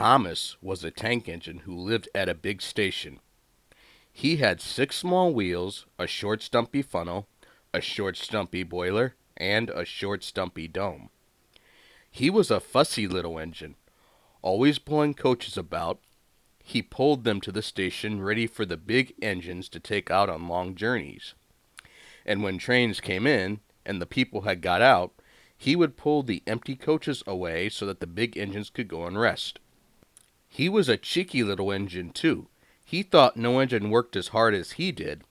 Thomas was a tank engine who lived at a big station. He had 6 small wheels, a short stumpy funnel, a short stumpy boiler, and a short stumpy dome. He was a fussy little engine, always pulling coaches about. He pulled them to the station ready for the big engines to take out on long journeys. And when trains came in and the people had got out, he would pull the empty coaches away so that the big engines could go and rest. He was a cheeky little engine, too. He thought no engine worked as hard as he did,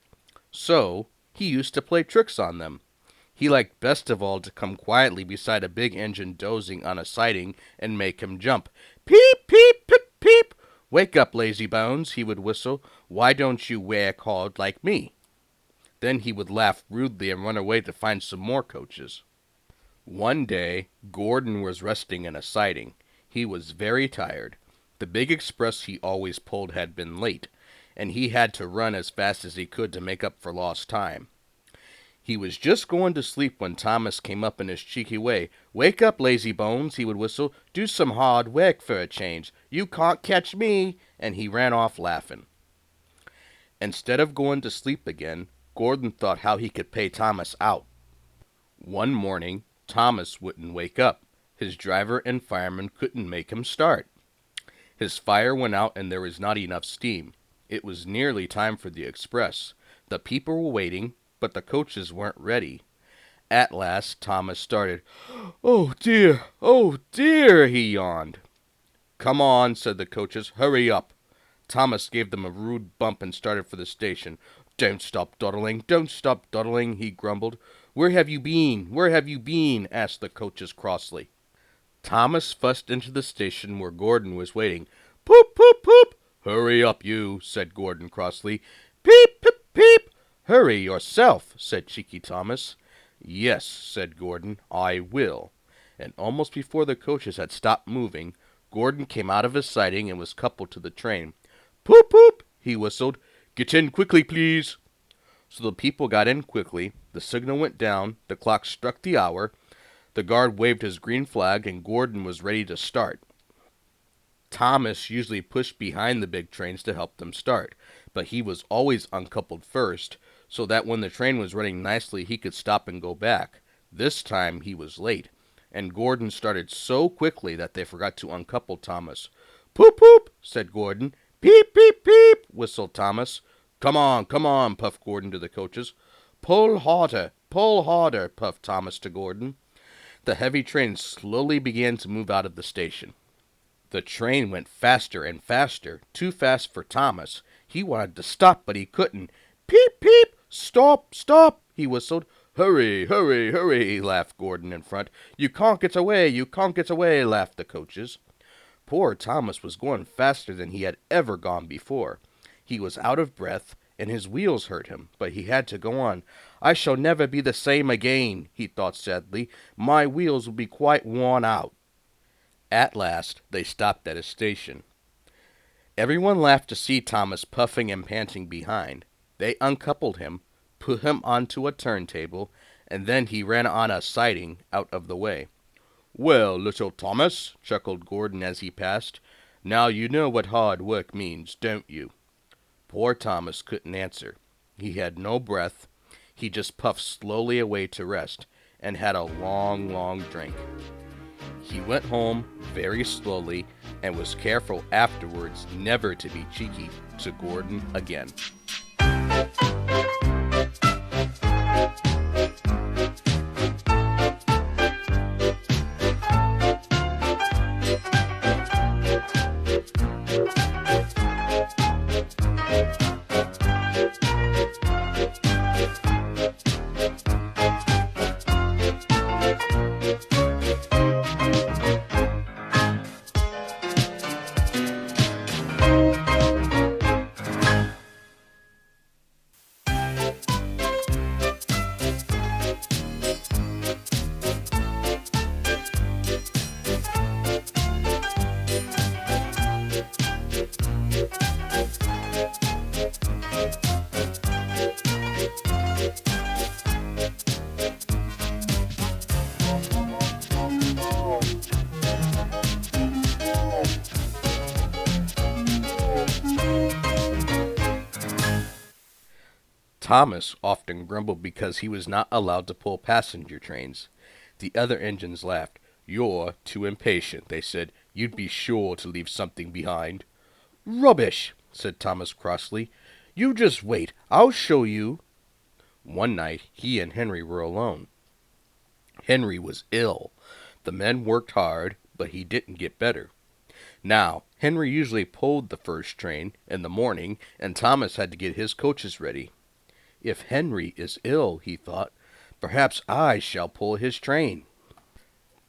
so he used to play tricks on them. He liked best of all to come quietly beside a big engine dozing on a siding and make him jump. Peep, peep, peep, peep. Wake up, lazy bones, he would whistle. Why don't you work hard like me? Then he would laugh rudely and run away to find some more coaches. One day, Gordon was resting in a siding. He was very tired. The big express he always pulled had been late, and he had to run as fast as he could to make up for lost time. He was just going to sleep when Thomas came up in his cheeky way. Wake up, lazy bones, he would whistle. Do some hard work for a change. You can't catch me. And he ran off laughing. Instead of going to sleep again, Gordon thought how he could pay Thomas out. One morning, Thomas wouldn't wake up. His driver and fireman couldn't make him start. His fire went out and there was not enough steam. It was nearly time for the express. The people were waiting, but the coaches weren't ready. At last, Thomas started. Oh dear, he yawned. Come on, said the coaches, hurry up. Thomas gave them a rude bump and started for the station. Don't stop dawdling, he grumbled. Where have you been, asked the coaches crossly. Thomas fussed into the station where Gordon was waiting. Poop, poop, poop. Hurry up, you, said Gordon crossly. Peep, peep, peep. Hurry yourself, said cheeky Thomas. Yes, said Gordon, I will. And almost before the coaches had stopped moving, Gordon came out of his siding and was coupled to the train. Poop, poop, he whistled. Get in quickly, please. So the people got in quickly, the signal went down, the clock struck the hour, the guard waved his green flag, and Gordon was ready to start. Thomas usually pushed behind the big trains to help them start, but he was always uncoupled first, so that when the train was running nicely he could stop and go back. This time he was late, and Gordon started so quickly that they forgot to uncouple Thomas. Poop, poop, said Gordon. Peep, peep, peep, whistled Thomas. Come on, puffed Gordon to the coaches. Pull harder, puffed Thomas to Gordon. The heavy train slowly began to move out of the station. The train went faster and faster, too fast for Thomas. He wanted to stop, but he couldn't. Peep, peep, stop, he whistled. Hurry, laughed Gordon in front. You can't get away, laughed the coaches. Poor Thomas was going faster than he had ever gone before. He was out of breath, and his wheels hurt him, but he had to go on. I shall never be the same again, he thought sadly. My wheels will be quite worn out. At last, they stopped at a station. Everyone laughed to see Thomas puffing and panting behind. They uncoupled him, put him onto a turntable, and then he ran on a siding out of the way. Well, little Thomas, chuckled Gordon as he passed, now you know what hard work means, don't you? Poor Thomas couldn't answer. He had no breath. He just puffed slowly away to rest, and had a long drink. He went home very slowly, and was careful afterwards never to be cheeky to Gordon again. Thomas often grumbled because he was not allowed to pull passenger trains. The other engines laughed. "You're too impatient," they said. "You'd be sure to leave something behind." "Rubbish," said Thomas crossly. "You just wait. I'll show you." One night he and Henry were alone. Henry was ill. The men worked hard, but he didn't get better. Now, Henry usually pulled the first train in the morning, and Thomas had to get his coaches ready. "If Henry is ill," he thought, "perhaps I shall pull his train."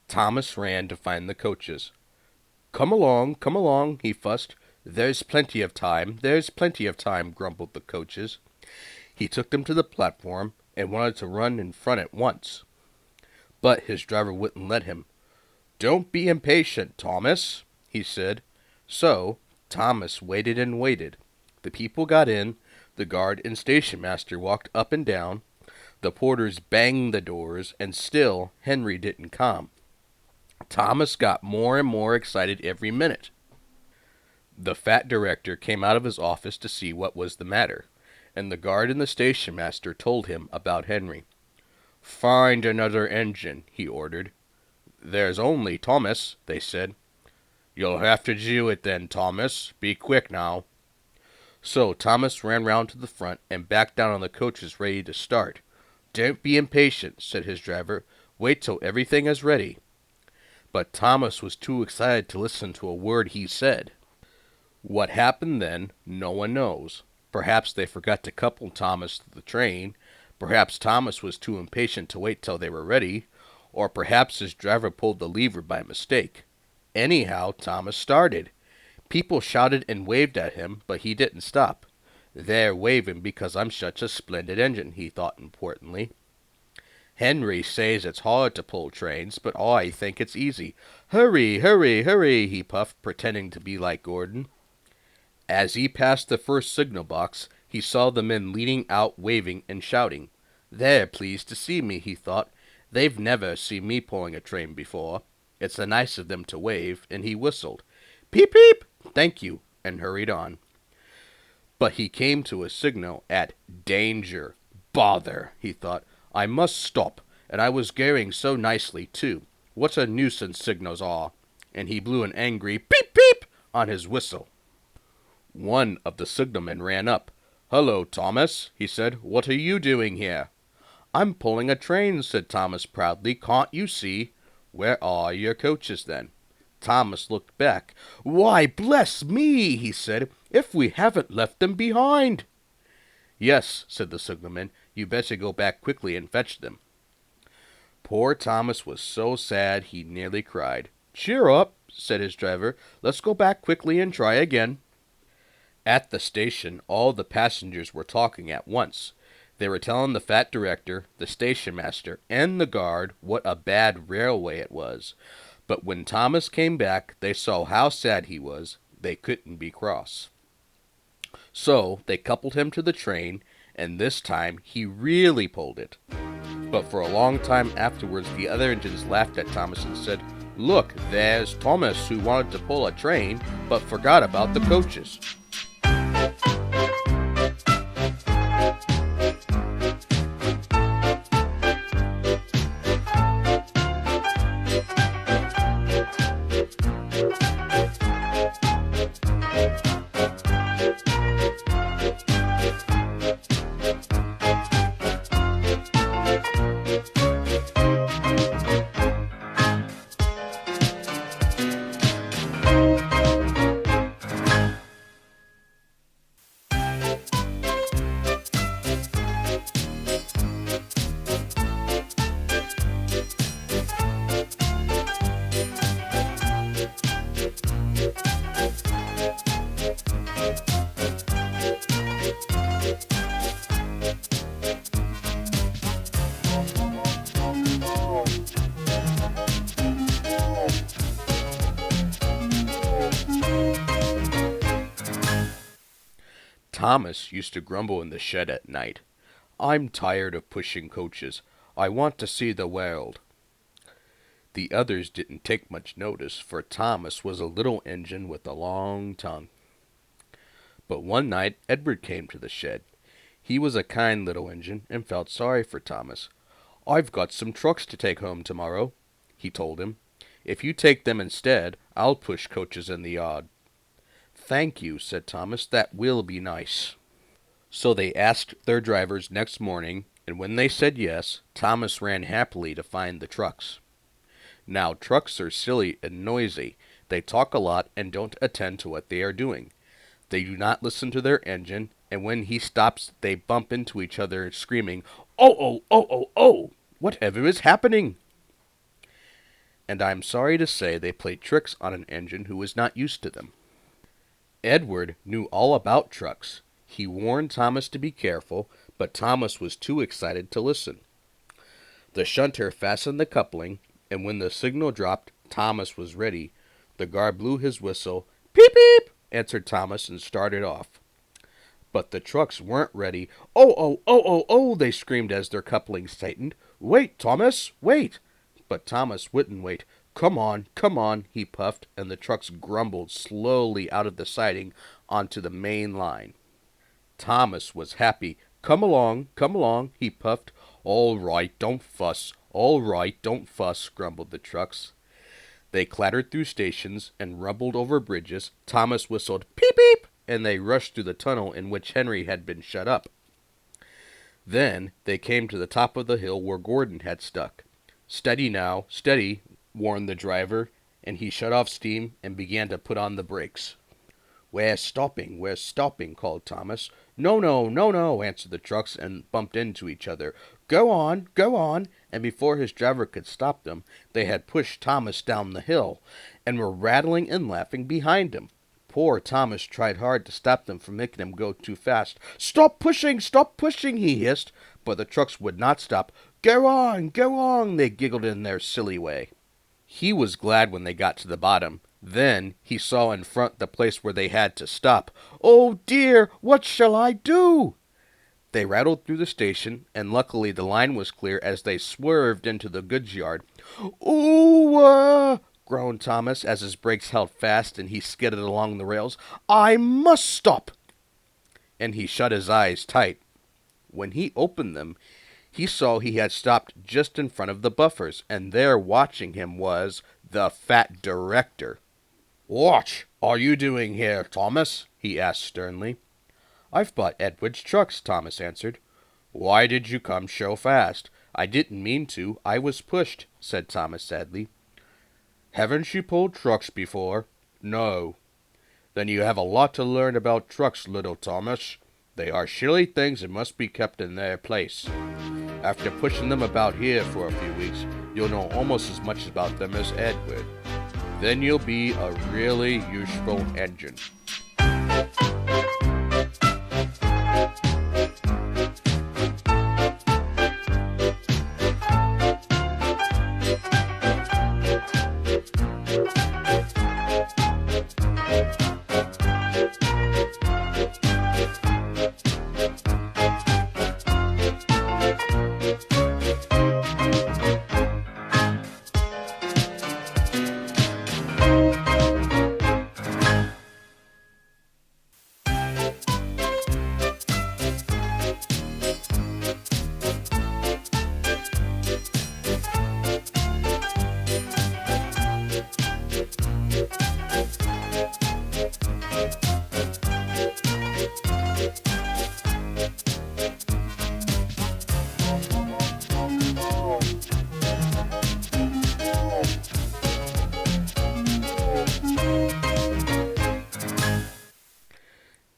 Thomas ran to find the coaches. Come along," he fussed. "There's plenty of time, there's plenty of time," grumbled the coaches. He took them to the platform and wanted to run in front at once. But his driver wouldn't let him. "Don't be impatient, Thomas," he said. So Thomas waited and waited. The people got in. The guard and station master walked up and down. The porters banged the doors, and still Henry didn't come. Thomas got more and more excited every minute. The fat director came out of his office to see what was the matter, and the guard and the station master told him about Henry. "Find another engine," he ordered. "There's only Thomas," they said. "You'll have to do it then, Thomas. Be quick now." So Thomas ran round to the front and backed down on the coaches ready to start. "Don't be impatient," said his driver. "Wait till everything is ready." But Thomas was too excited to listen to a word he said. What happened then, no one knows. Perhaps they forgot to couple Thomas to the train. Perhaps Thomas was too impatient to wait till they were ready. Or perhaps his driver pulled the lever by mistake. Anyhow, Thomas started. People shouted and waved at him, but he didn't stop. "They're waving because I'm such a splendid engine," he thought importantly. "Henry says it's hard to pull trains, but I think it's easy. Hurry, hurry, hurry," he puffed, pretending to be like Gordon. As he passed the first signal box, he saw the men leaning out, waving and shouting. "They're pleased to see me," he thought. "They've never seen me pulling a train before. It's nice of them to wave," and he whistled. "Peep, peep! Thank you," and hurried on. But he came to a signal at "Danger." "Bother," he thought. "I must stop, and I was going so nicely, too. What a nuisance signals are." And he blew an angry "peep, peep" on his whistle. One of the signalmen ran up. "Hello, Thomas," he said. "What are you doing here?" "I'm pulling a train," said Thomas proudly. "Can't you see?" "Where are your coaches, then?" Thomas looked back. "Why, bless me," he said, "if we haven't left them behind." "Yes," said the signalman. "You better go back quickly and fetch them." Poor Thomas was so sad he nearly cried. "Cheer up," said his driver. "Let's go back quickly and try again." At the station, all the passengers were talking at once. They were telling the fat director, the station master, and the guard what a bad railway it was. But when Thomas came back, they saw how sad he was. They couldn't be cross. So they coupled him to the train, and this time he really pulled it. But for a long time afterwards, the other engines laughed at Thomas and said, "Look, there's Thomas who wanted to pull a train, but forgot about the coaches." Thomas used to grumble in the shed at night. "I'm tired of pushing coaches. I want to see the world." The others didn't take much notice, for Thomas was a little engine with a long tongue. But one night Edward came to the shed. He was a kind little engine and felt sorry for Thomas. "I've got some trucks to take home tomorrow," he told him. "If you take them instead, I'll push coaches in the yard." "Thank you," said Thomas. "That will be nice." So they asked their drivers next morning, and when they said yes, Thomas ran happily to find the trucks. Now, trucks are silly and noisy. They talk a lot and don't attend to what they are doing. They do not listen to their engine, and when he stops, they bump into each other, screaming, "Oh, oh, oh, oh, oh! Whatever is happening?" And I'm sorry to say they played tricks on an engine who was not used to them. Edward knew all about trucks. He warned Thomas to be careful, but Thomas was too excited to listen. The shunter fastened the coupling, and when the signal dropped, Thomas was ready. The guard blew his whistle. "Peep, peep," answered Thomas, and started off. But the trucks weren't ready. "Oh, oh, oh, oh, oh," they screamed as their couplings tightened. "Wait, Thomas, wait." But Thomas wouldn't wait. Come on," he puffed, and the trucks grumbled slowly out of the siding onto the main line. Thomas was happy. Come along," he puffed. "All right, don't fuss. All right, don't fuss," grumbled the trucks. They clattered through stations and rumbled over bridges. Thomas whistled, "Peep, peep," and they rushed through the tunnel in which Henry had been shut up. Then they came to the top of the hill where Gordon had stuck. "Steady now, steady," warned the driver, and he shut off steam and began to put on the brakes. We're stopping," called Thomas. "No, no, no, no," answered the trucks and bumped into each other. Go on," and before his driver could stop them, they had pushed Thomas down the hill and were rattling and laughing behind him. Poor Thomas tried hard to stop them from making him go too fast. Stop pushing, he hissed, but the trucks would not stop. Go on," they giggled in their silly way. He was glad when they got to the bottom. Then he saw in front the place where they had to stop. "Oh dear, what shall I do?" They rattled through the station, and luckily the line was clear as they swerved into the goods yard. "Ooh!" groaned Thomas as his brakes held fast and he skidded along the rails. "I must stop!" And he shut his eyes tight. When he opened them, he saw he had stopped just in front of the buffers, and there watching him was the fat director. "What are you doing here, Thomas?" he asked sternly. "I've bought Edward's trucks," Thomas answered. "Why did you come so fast?" "I didn't mean to. I was pushed," said Thomas sadly. "Haven't you pulled trucks before?" "No." "Then you have a lot to learn about trucks, little Thomas. They are silly things and must be kept in their place. After pushing them about here for a few weeks, you'll know almost as much about them as Edward. Then you'll be a really useful engine."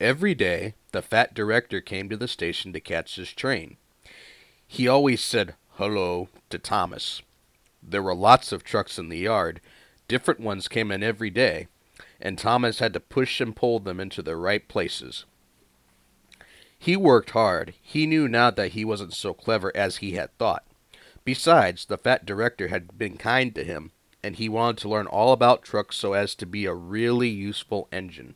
Every day, the fat director came to the station to catch his train. He always said hello to Thomas. There were lots of trucks in the yard. Different ones came in every day, and Thomas had to push and pull them into the right places. He worked hard. He knew now that he wasn't so clever as he had thought. Besides, the fat director had been kind to him, and he wanted to learn all about trucks so as to be a really useful engine.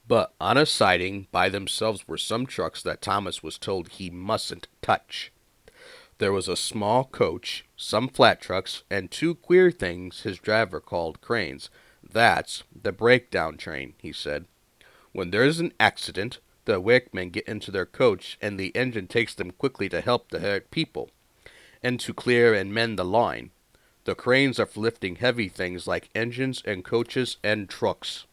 But on a siding by themselves were some trucks that Thomas was told he mustn't touch. There was a small coach, some flat trucks, and two queer things his driver called cranes. "That's the breakdown train," he said. "When there's an accident, The workmen get into their coach, and the engine takes them quickly to help the hurt people, and to clear and mend the line. The cranes are for lifting heavy things like engines and coaches and trucks.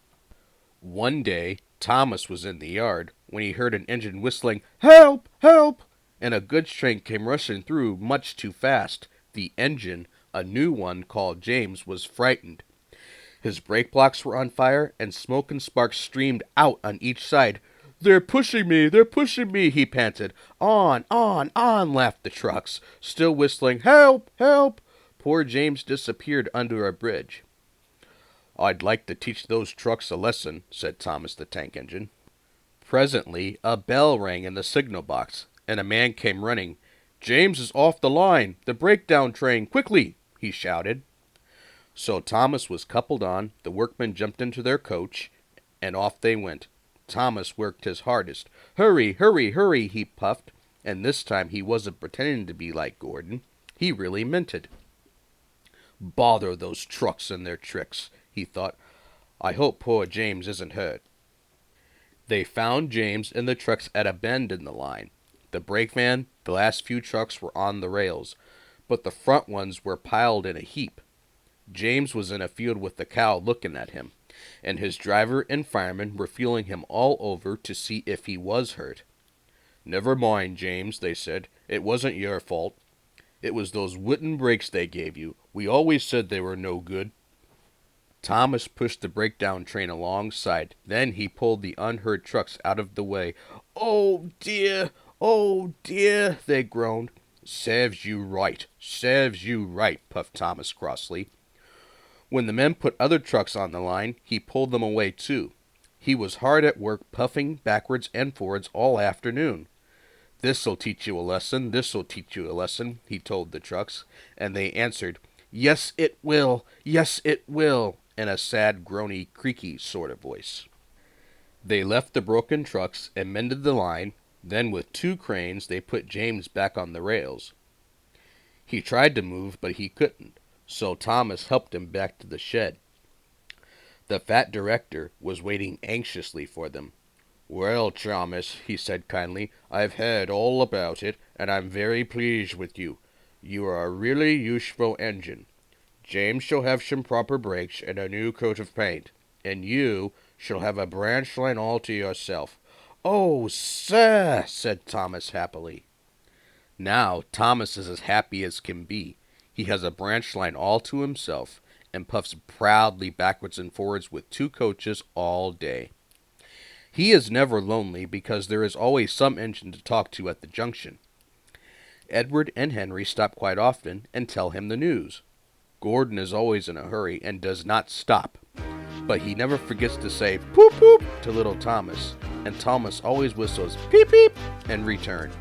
One day, Thomas was in the yard when he heard an engine whistling, "Help! Help!" and a goods train came rushing through much too fast. The engine, a new one called James, was frightened. His brake blocks were on fire, and smoke and sparks streamed out on each side. "They're pushing me! They're pushing me!" he panted. On!" laughed the trucks, still whistling, "Help! Help!" Poor James disappeared under a bridge. "I'd like to teach those trucks a lesson," said Thomas the tank engine. Presently, a bell rang in the signal box, and a man came running. "James is off the line! The breakdown train! Quickly!" he shouted. So Thomas was coupled on, the workmen jumped into their coach, and off they went. Thomas worked his hardest. "Hurry, hurry, hurry," he puffed, and this time he wasn't pretending to be like Gordon. He really meant it. "Bother those trucks and their tricks," he thought. "I hope poor James isn't hurt." They found James and the trucks at a bend in the line. The brakeman, the last few trucks were on the rails, but the front ones were piled in a heap. James was in a field with the cow looking at him, and his driver and fireman were feeling him all over to see if he was hurt. "Never mind, James," they said. "It wasn't your fault. It was those wooden brakes they gave you. We always said they were no good." Thomas pushed the breakdown train alongside. Then he pulled the unhurt trucks out of the way. "Oh, dear! Oh, dear!" they groaned. "Serves you right. Serves you right," puffed Thomas crossly. When the men put other trucks on the line, he pulled them away too. He was hard at work puffing backwards and forwards all afternoon. "This'll teach you a lesson, this'll teach you a lesson," he told the trucks, and they answered, "Yes, it will, yes, it will," in a sad, groany, creaky sort of voice. They left the broken trucks and mended the line. Then with two cranes they put James back on the rails. He tried to move, but he couldn't, so Thomas helped him back to the shed. The fat director was waiting anxiously for them. "Well, Thomas," he said kindly, "I've heard all about it, and I'm very pleased with you. You are a really useful engine. James shall have some proper brakes and a new coat of paint, and you shall have a branch line all to yourself." "Oh, sir," said Thomas happily. Now Thomas is as happy as can be. He has a branch line all to himself, and puffs proudly backwards and forwards with two coaches all day. He is never lonely because there is always some engine to talk to at the junction. Edward and Henry stop quite often and tell him the news. Gordon is always in a hurry and does not stop, but he never forgets to say "poop poop" to little Thomas, and Thomas always whistles "peep peep" in return.